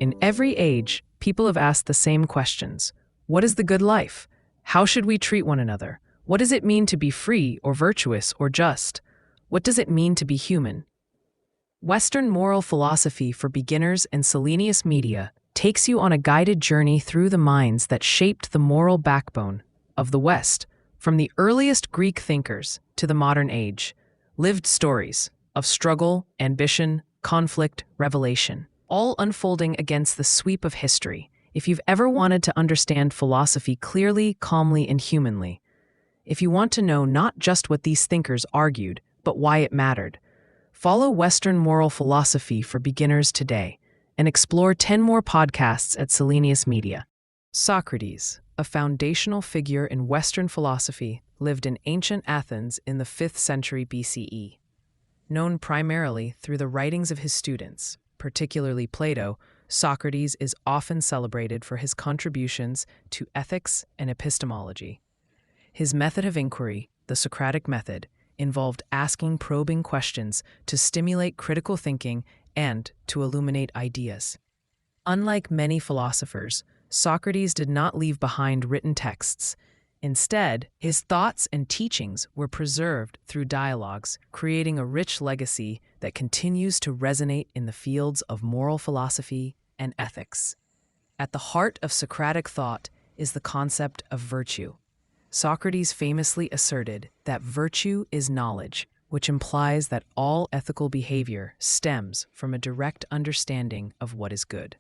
In every age, people have asked the same questions. What is the good life? How should we treat one another? What does it mean to be free or virtuous or just? What does it mean to be human? Western moral philosophy for beginners and Socrates media takes you on a guided journey through the minds that shaped the moral backbone of the West, from the earliest Greek thinkers to the modern age. Lived stories of struggle, ambition, conflict, revelation, all unfolding against the sweep of history. If you've ever wanted to understand philosophy clearly, calmly, and humanly, if you want to know not just what these thinkers argued, but why it mattered, follow Western moral philosophy for beginners today and explore 10 more podcasts at Socrates Media. Socrates, a foundational figure in Western philosophy, lived in ancient Athens in the 5th century BCE. Known primarily through the writings of his students, particularly Plato, Socrates is often celebrated for his contributions to ethics and epistemology. His method of inquiry, the Socratic method, involved asking probing questions to stimulate critical thinking and to illuminate ideas. Unlike many philosophers, Socrates did not leave behind written texts. Instead, his thoughts and teachings were preserved through dialogues, creating a rich legacy that continues to resonate in the fields of moral philosophy and ethics. At the heart of Socratic thought is the concept of virtue. Socrates famously asserted that virtue is knowledge, which implies that all ethical behavior stems from a direct understanding of what is good.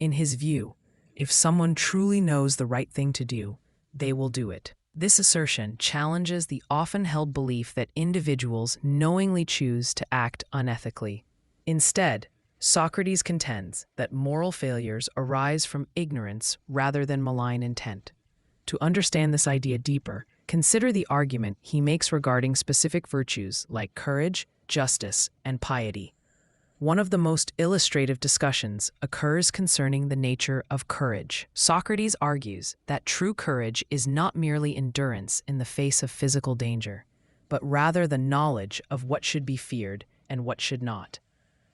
In his view, if someone truly knows the right thing to do, they will do it. This assertion challenges the often held belief that individuals knowingly choose to act unethically. Instead, Socrates contends that moral failures arise from ignorance rather than malign intent. To understand this idea deeper, consider the argument he makes regarding specific virtues like courage, justice, and piety. One of the most illustrative discussions occurs concerning the nature of courage. Socrates argues that true courage is not merely endurance in the face of physical danger, but rather the knowledge of what should be feared and what should not.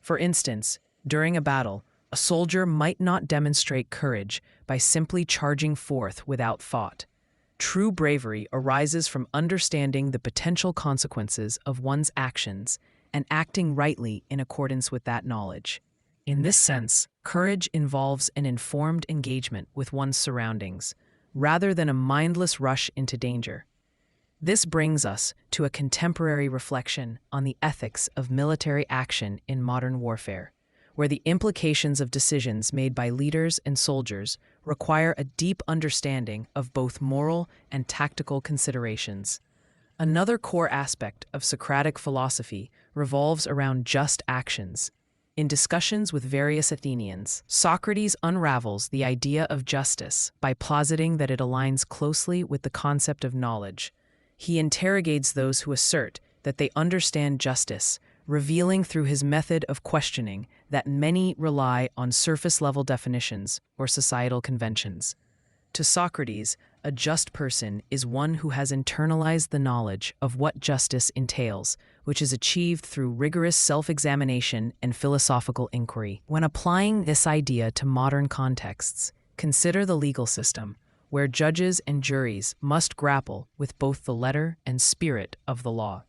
For instance, during a battle, a soldier might not demonstrate courage by simply charging forth without thought. True bravery arises from understanding the potential consequences of one's actions and acting rightly in accordance with that knowledge. In this sense, courage involves an informed engagement with one's surroundings, rather than a mindless rush into danger. This brings us to a contemporary reflection on the ethics of military action in modern warfare, where the implications of decisions made by leaders and soldiers require a deep understanding of both moral and tactical considerations. Another core aspect of Socratic philosophy revolves around just actions. In discussions with various Athenians, Socrates unravels the idea of justice by positing that it aligns closely with the concept of knowledge. He interrogates those who assert that they understand justice, revealing through his method of questioning that many rely on surface-level definitions or societal conventions. To Socrates, a just person is one who has internalized the knowledge of what justice entails, which is achieved through rigorous self-examination and philosophical inquiry. When applying this idea to modern contexts, consider the legal system, where judges and juries must grapple with both the letter and spirit of the law.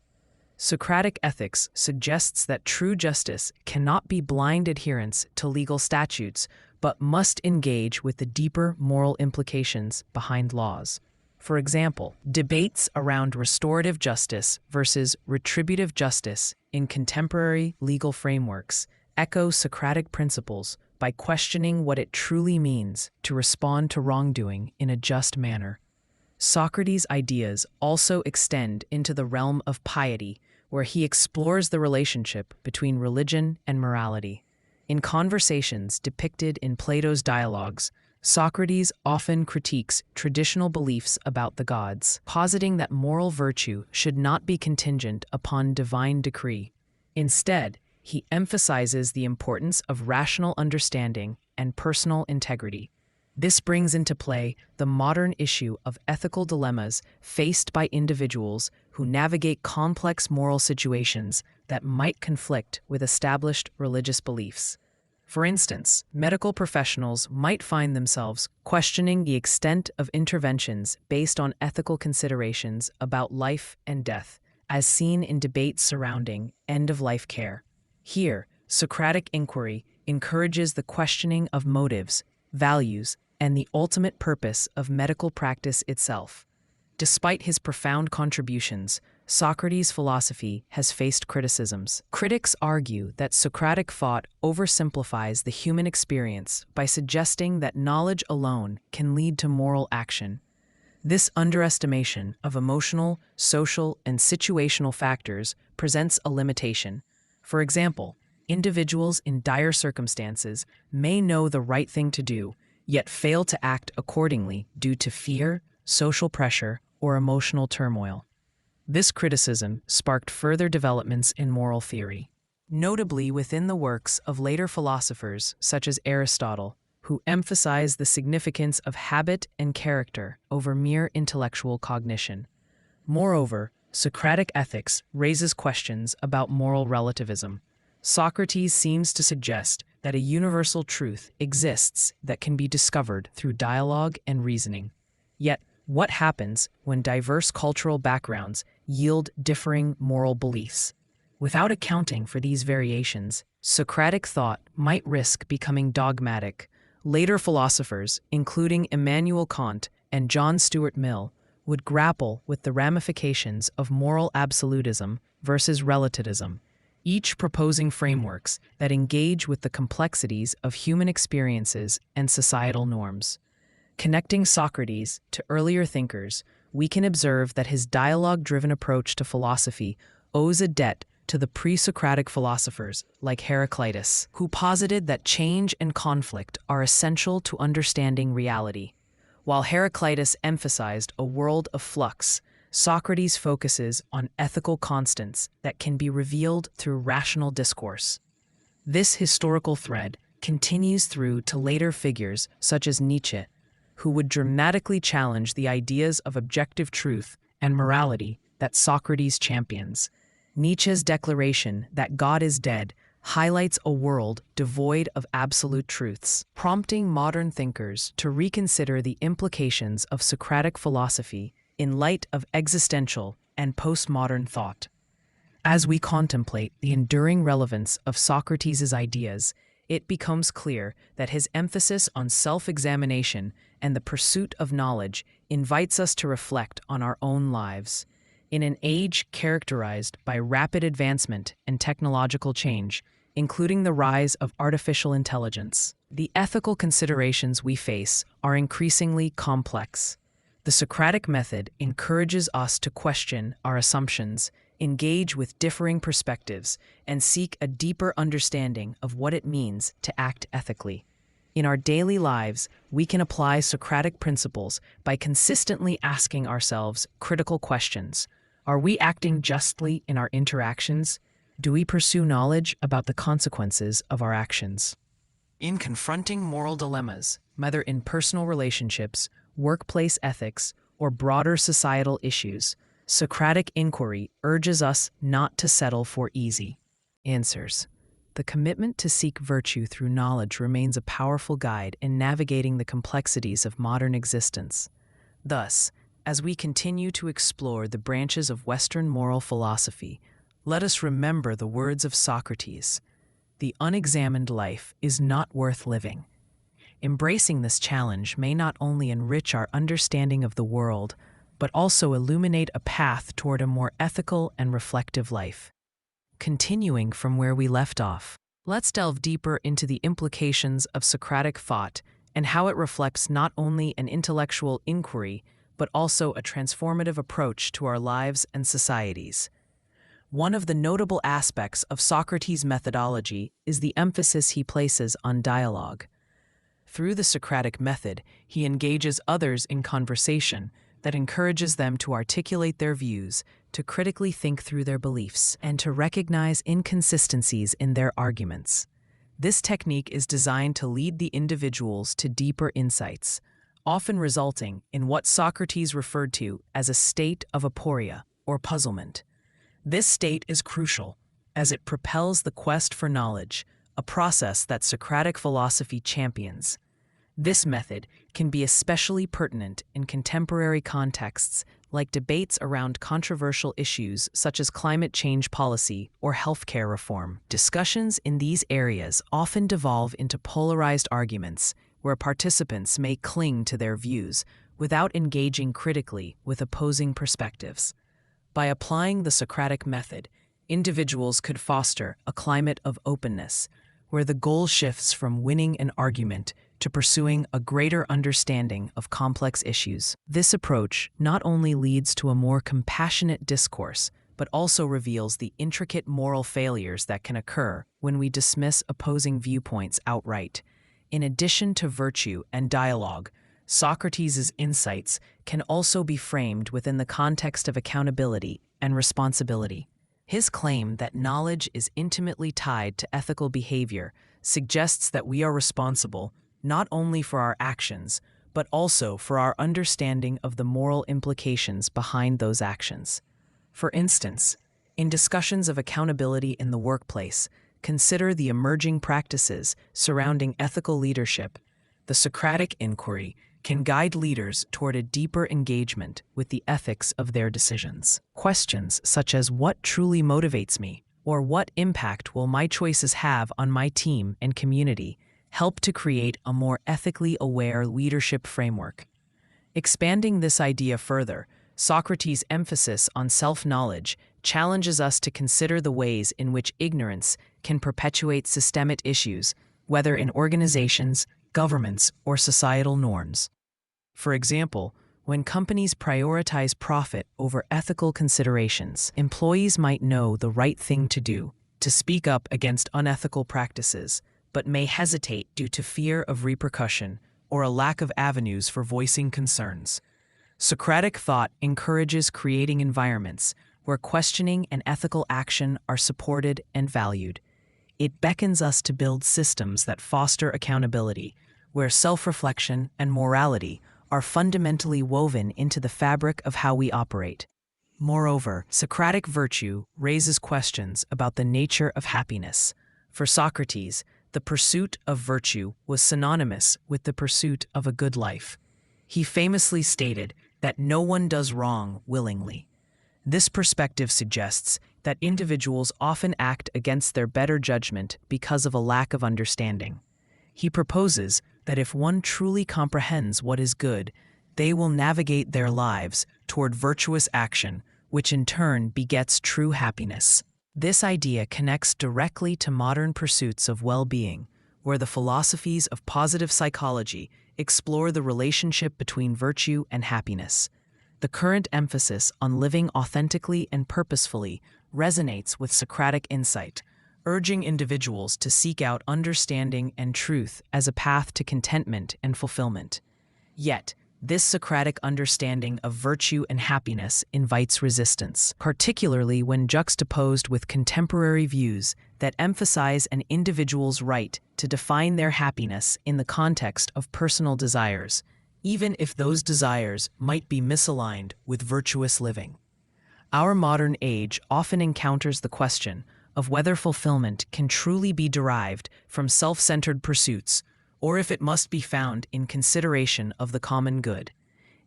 Socratic ethics suggests that true justice cannot be blind adherence to legal statutes, but must engage with the deeper moral implications behind laws. For example, debates around restorative justice versus retributive justice in contemporary legal frameworks echo Socratic principles by questioning what it truly means to respond to wrongdoing in a just manner. Socrates' ideas also extend into the realm of piety, where he explores the relationship between religion and morality. In conversations depicted in Plato's dialogues, Socrates often critiques traditional beliefs about the gods, positing that moral virtue should not be contingent upon divine decree. Instead, he emphasizes the importance of rational understanding and personal integrity. This brings into play the modern issue of ethical dilemmas faced by individuals who navigate complex moral situations that might conflict with established religious beliefs. For instance, medical professionals might find themselves questioning the extent of interventions based on ethical considerations about life and death, as seen in debates surrounding end-of-life care. Here, Socratic inquiry encourages the questioning of motives, values, and the ultimate purpose of medical practice itself. Despite his profound contributions, Socrates' philosophy has faced criticisms. Critics argue that Socratic thought oversimplifies the human experience by suggesting that knowledge alone can lead to moral action. This underestimation of emotional, social, and situational factors presents a limitation. For example, individuals in dire circumstances may know the right thing to do, yet fail to act accordingly due to fear, social pressure, or emotional turmoil. This criticism sparked further developments in moral theory, notably within the works of later philosophers such as Aristotle, who emphasized the significance of habit and character over mere intellectual cognition. Moreover, Socratic ethics raises questions about moral relativism. Socrates seems to suggest that a universal truth exists that can be discovered through dialogue and reasoning. Yet, what happens when diverse cultural backgrounds yield differing moral beliefs? Without accounting for these variations, Socratic thought might risk becoming dogmatic. Later philosophers, including Immanuel Kant and John Stuart Mill, would grapple with the ramifications of moral absolutism versus relativism, each proposing frameworks that engage with the complexities of human experiences and societal norms. Connecting Socrates to earlier thinkers, we can observe that his dialogue-driven approach to philosophy owes a debt to the pre-Socratic philosophers like Heraclitus, who posited that change and conflict are essential to understanding reality. While Heraclitus emphasized a world of flux, Socrates focuses on ethical constants that can be revealed through rational discourse. This historical thread continues through to later figures such as Nietzsche, who would dramatically challenge the ideas of objective truth and morality that Socrates champions. Nietzsche's declaration that God is dead highlights a world devoid of absolute truths, prompting modern thinkers to reconsider the implications of Socratic philosophy in light of existential and postmodern thought. As we contemplate the enduring relevance of Socrates' ideas, it becomes clear that his emphasis on self-examination and the pursuit of knowledge invites us to reflect on our own lives. In an age characterized by rapid advancement and technological change, including the rise of artificial intelligence, the ethical considerations we face are increasingly complex. The Socratic method encourages us to question our assumptions, engage with differing perspectives, and seek a deeper understanding of what it means to act ethically. In our daily lives, we can apply Socratic principles by consistently asking ourselves critical questions. Are we acting justly in our interactions? Do we pursue knowledge about the consequences of our actions? In confronting moral dilemmas, whether in personal relationships, workplace ethics, or broader societal issues, Socratic inquiry urges us not to settle for easy answers. The commitment to seek virtue through knowledge remains a powerful guide in navigating the complexities of modern existence. Thus, as we continue to explore the branches of Western moral philosophy, Let us remember the words of Socrates: "The unexamined life is not worth living." Embracing this challenge may not only enrich our understanding of the world, but also illuminate a path toward a more ethical and reflective life. Continuing from where we left off, let's delve deeper into the implications of Socratic thought and how it reflects not only an intellectual inquiry, but also a transformative approach to our lives and societies. One of the notable aspects of Socrates' methodology is the emphasis he places on dialogue. Through the Socratic method, he engages others in conversation that encourages them to articulate their views, to critically think through their beliefs, and to recognize inconsistencies in their arguments. This technique is designed to lead the individuals to deeper insights, often resulting in what Socrates referred to as a state of aporia, or puzzlement. This state is crucial, as it propels the quest for knowledge, a process that Socratic philosophy champions. This method can be especially pertinent in contemporary contexts like debates around controversial issues such as climate change policy or healthcare reform. Discussions in these areas often devolve into polarized arguments where participants may cling to their views without engaging critically with opposing perspectives. By applying the Socratic method, individuals could foster a climate of openness where the goal shifts from winning an argument to pursuing a greater understanding of complex issues. This approach not only leads to a more compassionate discourse, but also reveals the intricate moral failures that can occur when we dismiss opposing viewpoints outright. In addition to virtue and dialogue, Socrates' insights can also be framed within the context of accountability and responsibility. His claim that knowledge is intimately tied to ethical behavior suggests that we are responsible not only for our actions, but also for our understanding of the moral implications behind those actions. For instance, in discussions of accountability in the workplace, consider the emerging practices surrounding ethical leadership. The Socratic inquiry can guide leaders toward a deeper engagement with the ethics of their decisions. Questions such as what truly motivates me, or what impact will my choices have on my team and community, help to create a more ethically aware leadership framework. Expanding this idea further, Socrates' emphasis on self-knowledge challenges us to consider the ways in which ignorance can perpetuate systemic issues, whether in organizations, governments, or societal norms. For example, when companies prioritize profit over ethical considerations, employees might know the right thing to do, to speak up against unethical practices, but may hesitate due to fear of repercussion or a lack of avenues for voicing concerns. Socratic thought encourages creating environments where questioning and ethical action are supported and valued. It beckons us to build systems that foster accountability, where self-reflection and morality are fundamentally woven into the fabric of how we operate. Moreover, Socratic virtue raises questions about the nature of happiness. For Socrates, the pursuit of virtue was synonymous with the pursuit of a good life. He famously stated that no one does wrong willingly. This perspective suggests that individuals often act against their better judgment because of a lack of understanding. He proposes that if one truly comprehends what is good, they will navigate their lives toward virtuous action, which in turn begets true happiness. This idea connects directly to modern pursuits of well-being, where the philosophies of positive psychology explore the relationship between virtue and happiness. The current emphasis on living authentically and purposefully resonates with Socratic insight, urging individuals to seek out understanding and truth as a path to contentment and fulfillment. Yet, this Socratic understanding of virtue and happiness invites resistance, particularly when juxtaposed with contemporary views that emphasize an individual's right to define their happiness in the context of personal desires, even if those desires might be misaligned with virtuous living. Our modern age often encounters the question of whether fulfillment can truly be derived from self-centered pursuits, or if it must be found in consideration of the common good.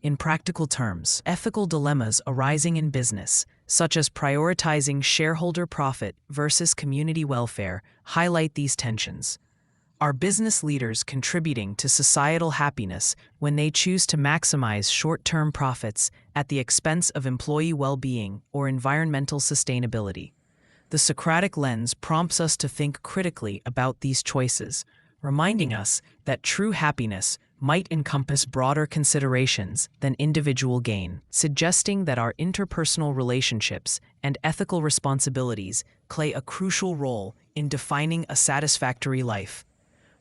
In practical terms, ethical dilemmas arising in business, such as prioritizing shareholder profit versus community welfare, highlight these tensions. Are business leaders contributing to societal happiness when they choose to maximize short-term profits at the expense of employee well-being or environmental sustainability? The Socratic lens prompts us to think critically about these choices, reminding us that true happiness might encompass broader considerations than individual gain, suggesting that our interpersonal relationships and ethical responsibilities play a crucial role in defining a satisfactory life.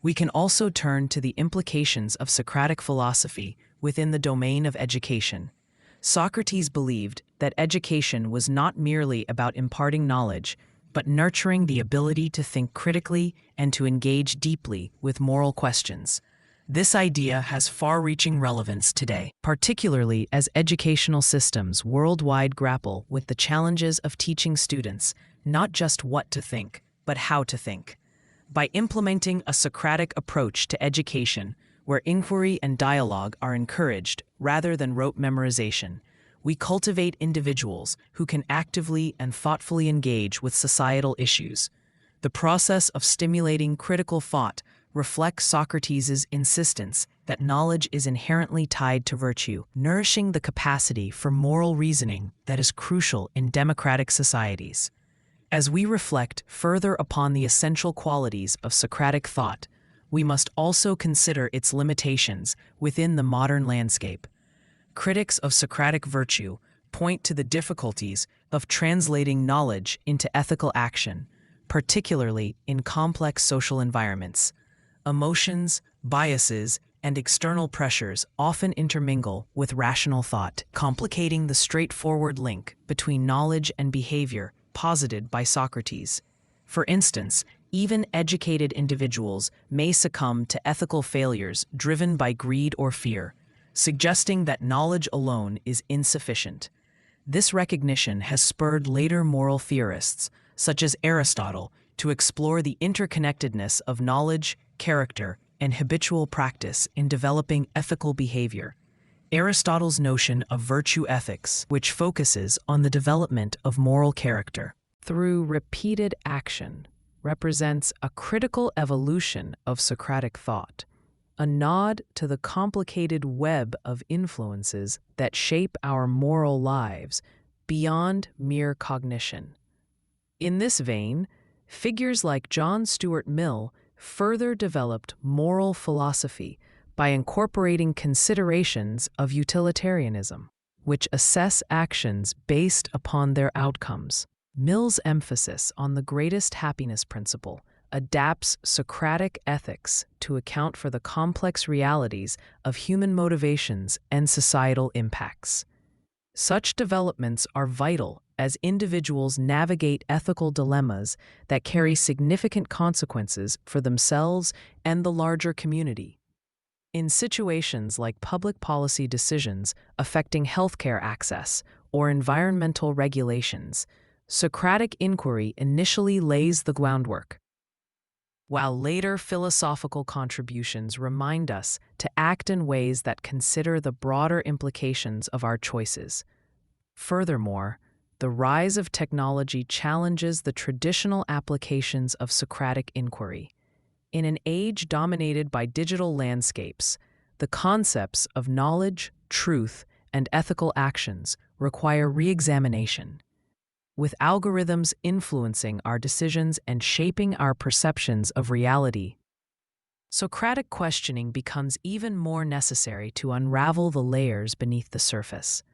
We can also turn to the implications of Socratic philosophy within the domain of education. Socrates believed that education was not merely about imparting knowledge, but nurturing the ability to think critically and to engage deeply with moral questions. This idea has far-reaching relevance today, particularly as educational systems worldwide grapple with the challenges of teaching students not just what to think, but how to think. By implementing a Socratic approach to education, where inquiry and dialogue are encouraged rather than rote memorization, we cultivate individuals who can actively and thoughtfully engage with societal issues. The process of stimulating critical thought reflects Socrates' insistence that knowledge is inherently tied to virtue, nourishing the capacity for moral reasoning that is crucial in democratic societies. As we reflect further upon the essential qualities of Socratic thought, we must also consider its limitations within the modern landscape. Critics of Socratic virtue point to the difficulties of translating knowledge into ethical action, particularly in complex social environments. Emotions, biases, and external pressures often intermingle with rational thought, complicating the straightforward link between knowledge and behavior posited by Socrates. For instance, even educated individuals may succumb to ethical failures driven by greed or fear, suggesting that knowledge alone is insufficient. This recognition has spurred later moral theorists, such as Aristotle, to explore the interconnectedness of knowledge, character, and habitual practice in developing ethical behavior. Aristotle's notion of virtue ethics, which focuses on the development of moral character through repeated action, represents a critical evolution of Socratic thought, a nod to the complicated web of influences that shape our moral lives beyond mere cognition. In this vein, figures like John Stuart Mill further developed moral philosophy by incorporating considerations of utilitarianism, which assess actions based upon their outcomes. Mill's emphasis on the greatest happiness principle adapts Socratic ethics to account for the complex realities of human motivations and societal impacts. Such developments are vital as individuals navigate ethical dilemmas that carry significant consequences for themselves and the larger community. In situations like public policy decisions affecting healthcare access or environmental regulations, Socratic inquiry initially lays the groundwork, while later philosophical contributions remind us to act in ways that consider the broader implications of our choices. Furthermore, the rise of technology challenges the traditional applications of Socratic inquiry. In an age dominated by digital landscapes, the concepts of knowledge, truth, and ethical actions require re-examination. With algorithms influencing our decisions and shaping our perceptions of reality, Socratic questioning becomes even more necessary to unravel the layers beneath the surface.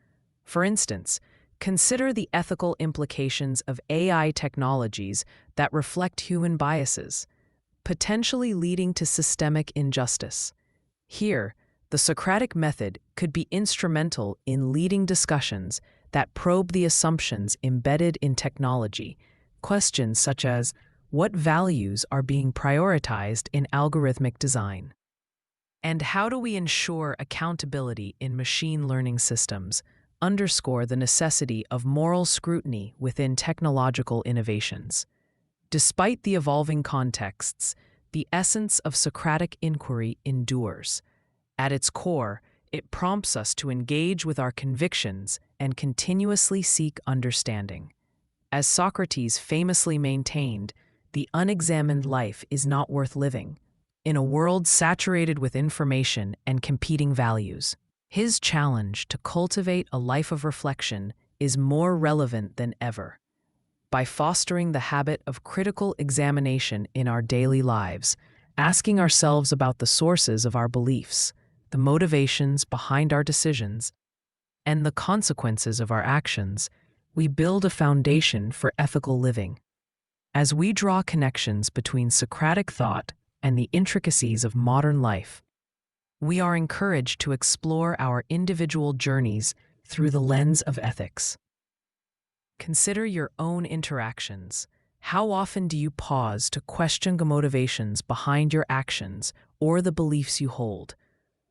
For instance, consider the ethical implications of AI technologies that reflect human biases, potentially leading to systemic injustice. Here, the Socratic method could be instrumental in leading discussions that probe the assumptions embedded in technology, questions such as what values are being prioritized in algorithmic design, and how do we ensure accountability in machine learning systems, underscore the necessity of moral scrutiny within technological innovations. Despite the evolving contexts, the essence of Socratic inquiry endures. At its core, It prompts us to engage with our convictions and continuously seek understanding. As Socrates famously maintained, the unexamined life is not worth living. In a world saturated with information and competing values, his challenge to cultivate a life of reflection is more relevant than ever. By fostering the habit of critical examination in our daily lives, asking ourselves about the sources of our beliefs, the motivations behind our decisions, and the consequences of our actions, we build a foundation for ethical living. As we draw connections between Socratic thought and the intricacies of modern life, we are encouraged to explore our individual journeys through the lens of ethics. Consider your own interactions. How often do you pause to question the motivations behind your actions or the beliefs you hold?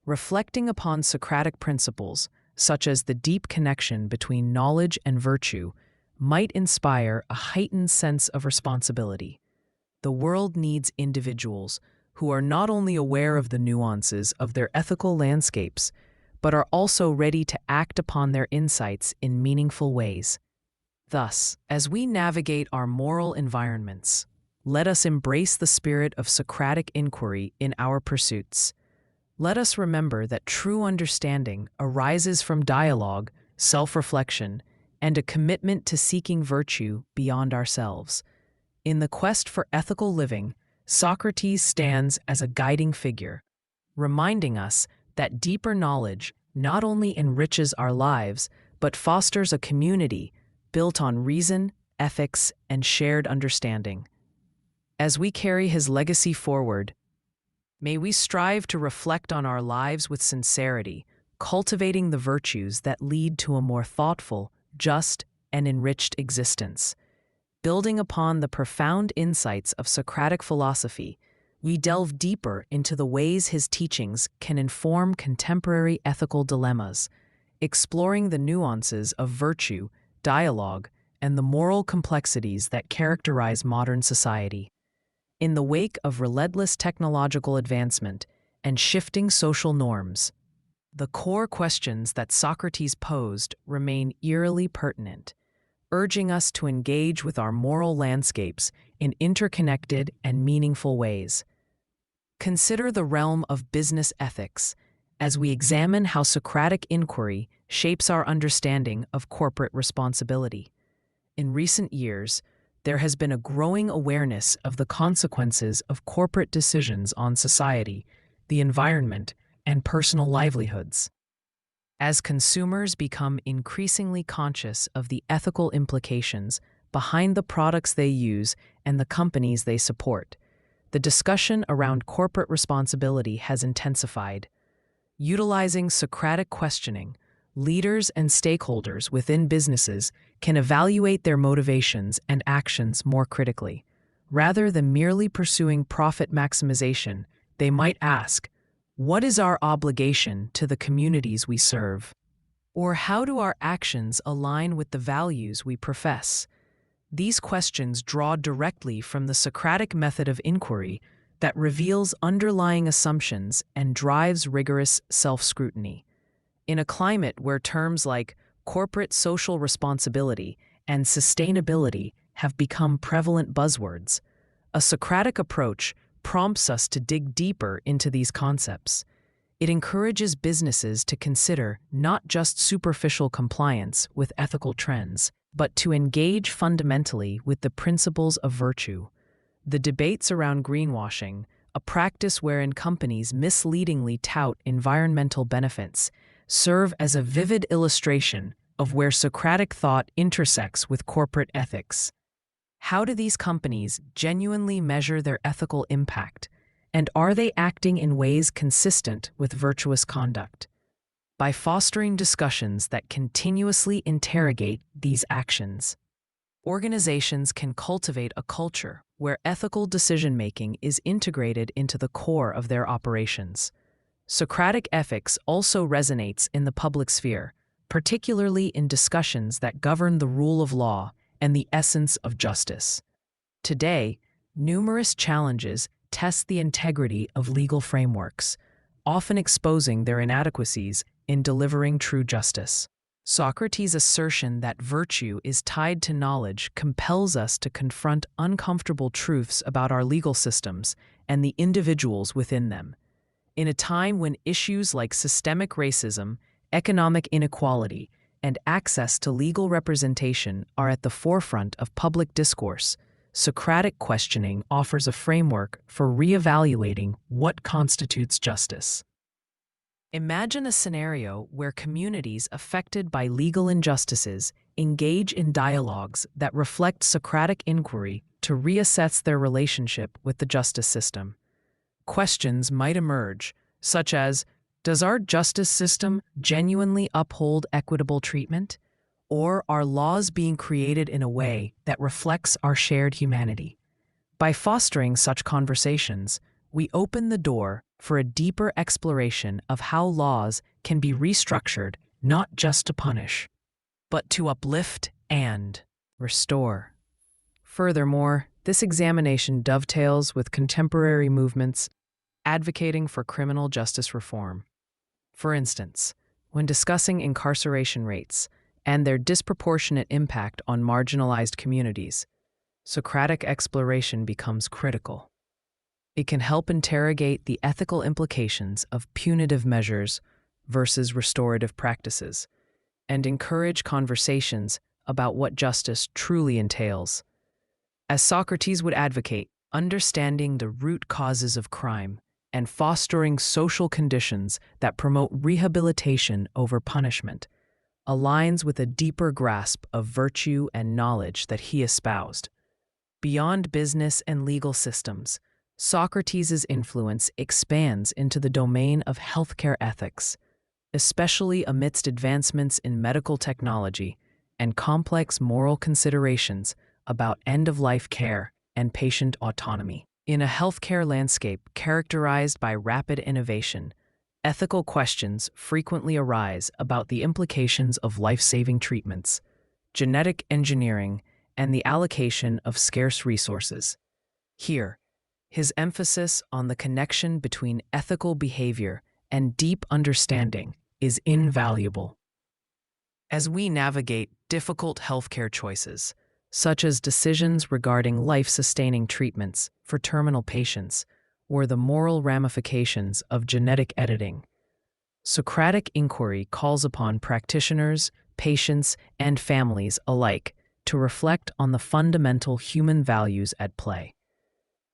Reflecting upon Socratic principles, such as the deep connection between knowledge and virtue, might inspire a heightened sense of responsibility. The world needs individuals who are not only aware of the nuances of their ethical landscapes, but are also ready to act upon their insights in meaningful ways. Thus, as we navigate our moral environments, let us embrace the spirit of Socratic inquiry in our pursuits. Let us remember that true understanding arises from dialogue, self-reflection, and a commitment to seeking virtue beyond ourselves. In the quest for ethical living, Socrates stands as a guiding figure, reminding us that deeper knowledge not only enriches our lives, but fosters a community built on reason, ethics, and shared understanding. As we carry his legacy forward, may we strive to reflect on our lives with sincerity, cultivating the virtues that lead to a more thoughtful, just, and enriched existence. Building upon the profound insights of Socratic philosophy, we delve deeper into the ways his teachings can inform contemporary ethical dilemmas, exploring the nuances of virtue, dialogue, and the moral complexities that characterize modern society. In the wake of relentless technological advancement and shifting social norms, the core questions that Socrates posed remain eerily pertinent, urging us to engage with our moral landscapes in interconnected and meaningful ways. Consider the realm of business ethics as we examine how Socratic inquiry shapes our understanding of corporate responsibility. In recent years, there has been a growing awareness of the consequences of corporate decisions on society, the environment, and personal livelihoods. As consumers become increasingly conscious of the ethical implications behind the products they use and the companies they support, the discussion around corporate responsibility has intensified. Utilizing Socratic questioning, leaders and stakeholders within businesses can evaluate their motivations and actions more critically. Rather than merely pursuing profit maximization, they might ask, what is our obligation to the communities we serve? Or how do our actions align with the values we profess? These questions draw directly from the Socratic method of inquiry that reveals underlying assumptions and drives rigorous self-scrutiny. In a climate where terms like corporate social responsibility and sustainability have become prevalent buzzwords, a Socratic approach prompts us to dig deeper into these concepts. It encourages businesses to consider not just superficial compliance with ethical trends, but to engage fundamentally with the principles of virtue. The debates around greenwashing, a practice wherein companies misleadingly tout environmental benefits, serve as a vivid illustration of where Socratic thought intersects with corporate ethics. How do these companies genuinely measure their ethical impact, and are they acting in ways consistent with virtuous conduct? By fostering discussions that continuously interrogate these actions, organizations can cultivate a culture where ethical decision-making is integrated into the core of their operations. Socratic ethics also resonates in the public sphere, particularly in discussions that govern the rule of law and the essence of justice. Today, numerous challenges test the integrity of legal frameworks, often exposing their inadequacies in delivering true justice. Socrates' assertion that virtue is tied to knowledge compels us to confront uncomfortable truths about our legal systems and the individuals within them. In a time when issues like systemic racism, economic inequality, and access to legal representation are at the forefront of public discourse, Socratic questioning offers a framework for reevaluating what constitutes justice. Imagine a scenario where communities affected by legal injustices engage in dialogues that reflect Socratic inquiry to reassess their relationship with the justice system. Questions might emerge, such as, does our justice system genuinely uphold equitable treatment? Or are laws being created in a way that reflects our shared humanity? By fostering such conversations, we open the door for a deeper exploration of how laws can be restructured not just to punish, but to uplift and restore. Furthermore, this examination dovetails with contemporary movements advocating for criminal justice reform. For instance, when discussing incarceration rates and their disproportionate impact on marginalized communities, Socratic exploration becomes critical. It can help interrogate the ethical implications of punitive measures versus restorative practices, and encourage conversations about what justice truly entails. As Socrates would advocate, understanding the root causes of crime and fostering social conditions that promote rehabilitation over punishment aligns with a deeper grasp of virtue and knowledge that he espoused. Beyond business and legal systems, Socrates' influence expands into the domain of healthcare ethics, especially amidst advancements in medical technology and complex moral considerations about end-of-life care and patient autonomy. In a healthcare landscape characterized by rapid innovation, ethical questions frequently arise about the implications of life-saving treatments, genetic engineering, and the allocation of scarce resources. Here, his emphasis on the connection between ethical behavior and deep understanding is invaluable. As we navigate difficult healthcare choices, such as decisions regarding life-sustaining treatments for terminal patients or the moral ramifications of genetic editing, Socratic inquiry calls upon practitioners, patients, and families alike to reflect on the fundamental human values at play.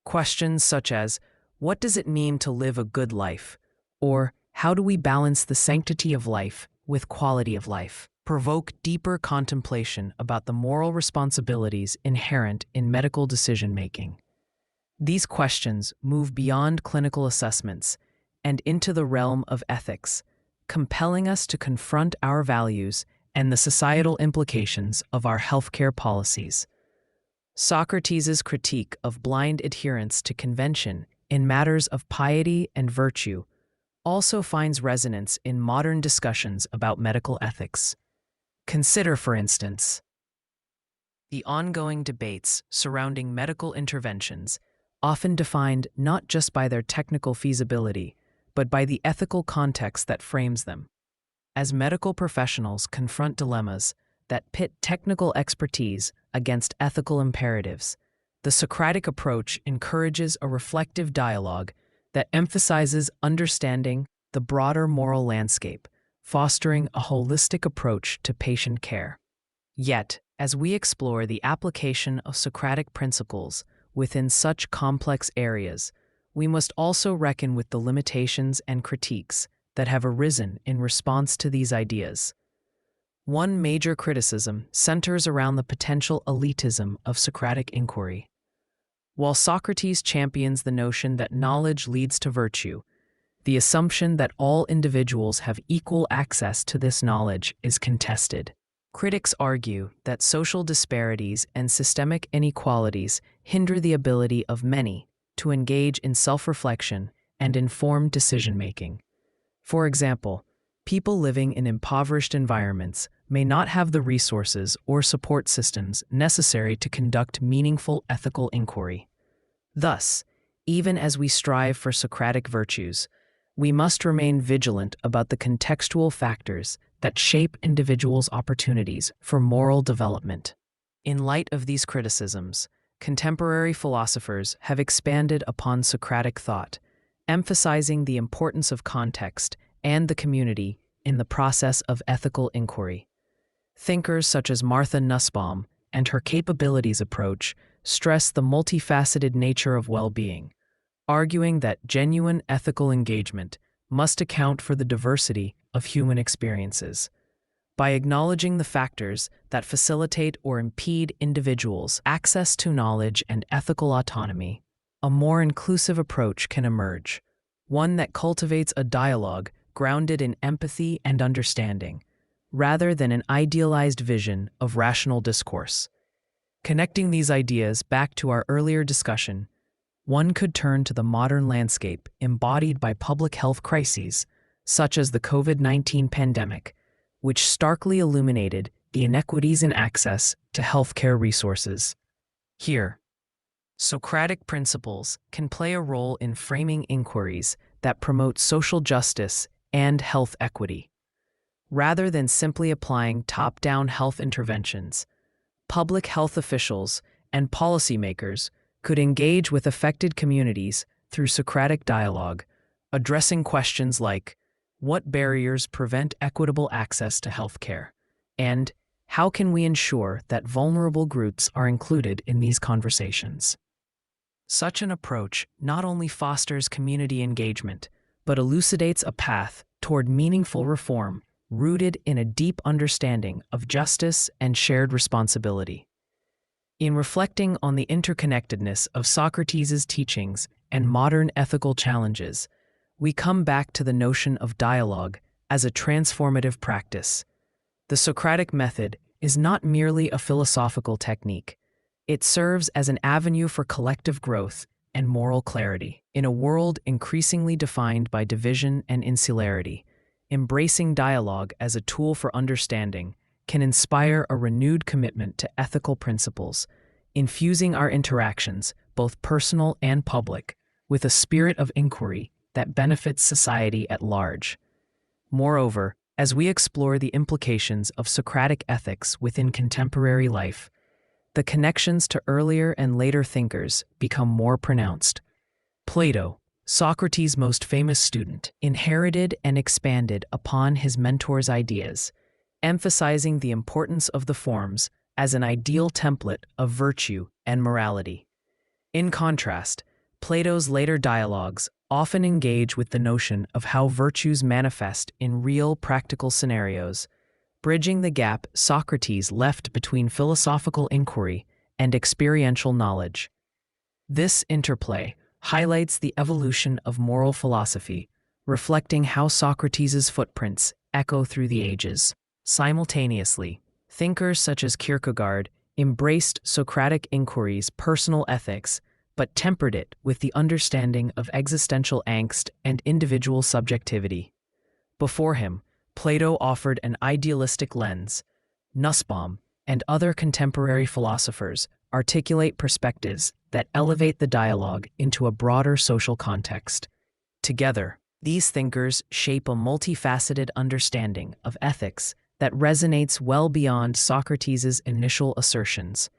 Questions such as, what does it mean to live a good life? Or, how do we balance the sanctity of life with quality of life? Provoke deeper contemplation about the moral responsibilities inherent in medical decision-making. These questions move beyond clinical assessments and into the realm of ethics, compelling us to confront our values and the societal implications of our healthcare policies. Socrates' critique of blind adherence to convention in matters of piety and virtue also finds resonance in modern discussions about medical ethics. Consider, for instance, the ongoing debates surrounding medical interventions, often defined not just by their technical feasibility, but by the ethical context that frames them. As medical professionals confront dilemmas that pit technical expertise against ethical imperatives, the Socratic approach encourages a reflective dialogue that emphasizes understanding the broader moral landscape, fostering a holistic approach to patient care. Yet, as we explore the application of Socratic principles within such complex areas, we must also reckon with the limitations and critiques that have arisen in response to these ideas. One major criticism centers around the potential elitism of Socratic inquiry. While Socrates champions the notion that knowledge leads to virtue, the assumption that all individuals have equal access to this knowledge is contested. Critics argue that social disparities and systemic inequalities hinder the ability of many to engage in self-reflection and informed decision-making. For example, people living in impoverished environments may not have the resources or support systems necessary to conduct meaningful ethical inquiry. Thus, even as we strive for Socratic virtues, We must remain vigilant about the contextual factors that shape individuals' opportunities for moral development. In light of these criticisms, contemporary philosophers have expanded upon Socratic thought, emphasizing the importance of context and the community in the process of ethical inquiry. Thinkers such as Martha Nussbaum and her capabilities approach stress the multifaceted nature of well-being, arguing that genuine ethical engagement must account for the diversity of human experiences. By acknowledging the factors that facilitate or impede individuals' access to knowledge and ethical autonomy, a more inclusive approach can emerge, one that cultivates a dialogue grounded in empathy and understanding, rather than an idealized vision of rational discourse. Connecting these ideas back to our earlier discussion, one could turn to the modern landscape embodied by public health crises, such as the COVID-19 pandemic, which starkly illuminated the inequities in access to healthcare resources. Here, Socratic principles can play a role in framing inquiries that promote social justice and health equity. Rather than simply applying top-down health interventions, public health officials and policymakers could engage with affected communities through Socratic dialogue, addressing questions like, what barriers prevent equitable access to healthcare? And how can we ensure that vulnerable groups are included in these conversations? Such an approach not only fosters community engagement, but elucidates a path toward meaningful reform rooted in a deep understanding of justice and shared responsibility. In reflecting on the interconnectedness of Socrates' teachings and modern ethical challenges, we come back to the notion of dialogue as a transformative practice. The Socratic method is not merely a philosophical technique. It serves as an avenue for collective growth and moral clarity. In a world increasingly defined by division and insularity, embracing dialogue as a tool for understanding can inspire a renewed commitment to ethical principles, infusing our interactions, both personal and public, with a spirit of inquiry that benefits society at large. Moreover, as we explore the implications of Socratic ethics within contemporary life, the connections to earlier and later thinkers become more pronounced. Plato, Socrates' most famous student, inherited and expanded upon his mentor's ideas, emphasizing the importance of the forms as an ideal template of virtue and morality. In contrast, Plato's later dialogues often engage with the notion of how virtues manifest in real practical scenarios, bridging the gap Socrates left between philosophical inquiry and experiential knowledge. This interplay highlights the evolution of moral philosophy, reflecting how Socrates' footprints echo through the ages. Simultaneously, thinkers such as Kierkegaard embraced Socratic inquiry's personal ethics, but tempered it with the understanding of existential angst and individual subjectivity. Before him, Plato offered an idealistic lens. Nussbaum and other contemporary philosophers articulate perspectives that elevate the dialogue into a broader social context. Together, these thinkers shape a multifaceted understanding of ethics that resonates well beyond Socrates' initial assertions.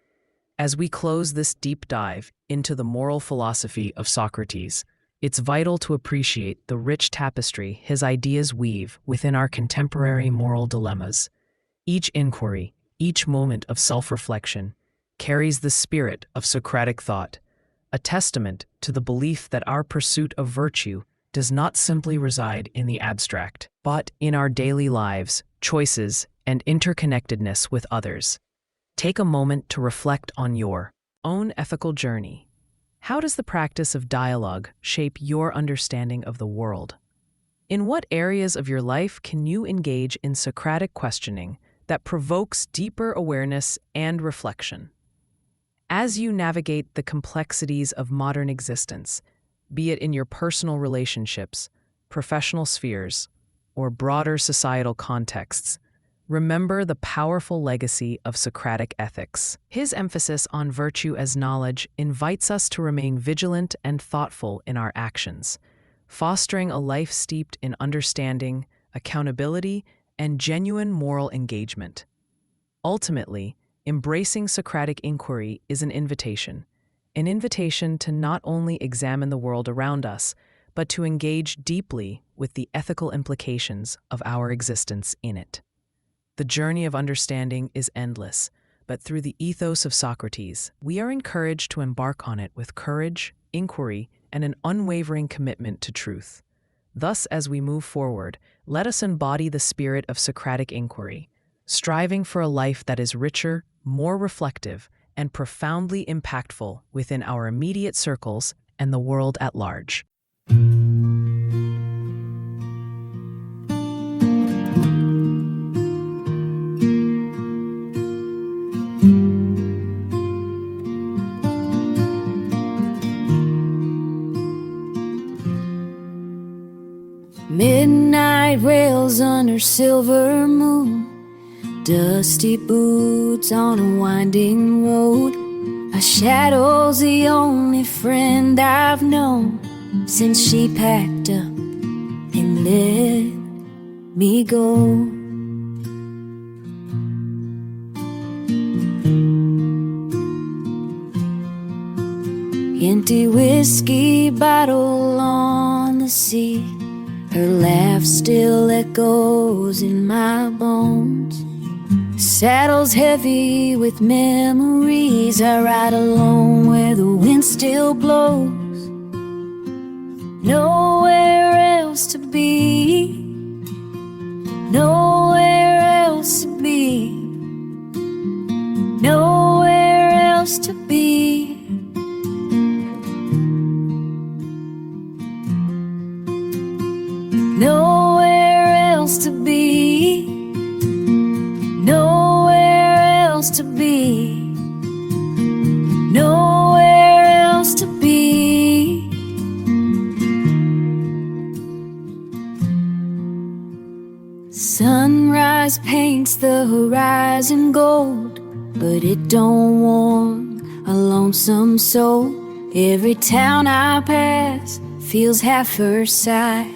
As we close this deep dive into the moral philosophy of Socrates, it's vital to appreciate the rich tapestry his ideas weave within our contemporary moral dilemmas. Each inquiry, each moment of self-reflection, carries the spirit of Socratic thought, a testament to the belief that our pursuit of virtue does not simply reside in the abstract, but in our daily lives, choices, and interconnectedness with others. Take a moment to reflect on your own ethical journey. How does the practice of dialogue shape your understanding of the world? In what areas of your life can you engage in Socratic questioning that provokes deeper awareness and reflection? As you navigate the complexities of modern existence, be it in your personal relationships, professional spheres, or broader societal contexts, remember the powerful legacy of Socratic ethics. His emphasis on virtue as knowledge invites us to remain vigilant and thoughtful in our actions, fostering a life steeped in understanding, accountability, and genuine moral engagement. Ultimately, embracing Socratic inquiry is an invitation to not only examine the world around us, but to engage deeply with the ethical implications of our existence in it. The journey of understanding is endless, but through the ethos of Socrates, we are encouraged to embark on it with courage, inquiry, and an unwavering commitment to truth. Thus, as we move forward, let us embody the spirit of Socratic inquiry, striving for a life that is richer, more reflective, and profoundly impactful within our immediate circles and the world at large. Midnight rails under silver moon, dusty boots on a winding road. A shadow's the only friend I've known since she packed up and let me go. Empty whiskey bottle on the seat, her laugh still echoes in my bones. Saddle's heavy with memories. I ride alone where the wind still blows. Nowhere else to be, nowhere else to be, nowhere else to be. Nowhere else to be, nowhere else to be, nowhere else to be. Sunrise paints the horizon gold, but it don't warm a lonesome soul. Every town I pass feels half her size.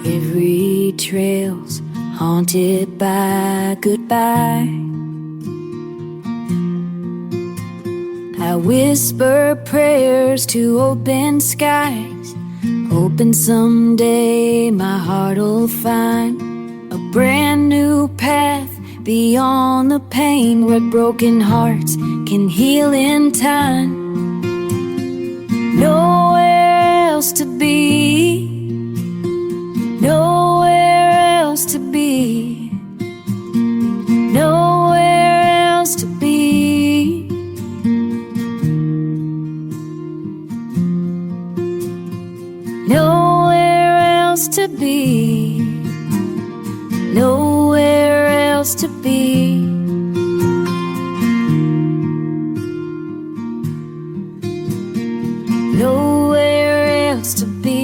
Every trail's haunted by goodbye. I whisper prayers to open skies, hoping someday my heart'll find a brand new path beyond the pain, where broken hearts can heal in time. Nowhere else to be, nowhere else to be, nowhere else to be. Nowhere else to be, nowhere else to be. Nowhere else to be.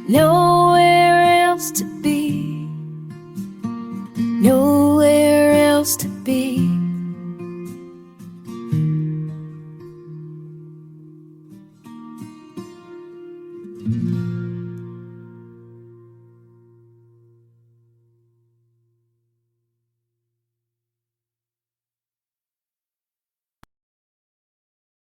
Nowhere else to be, nowhere else to be.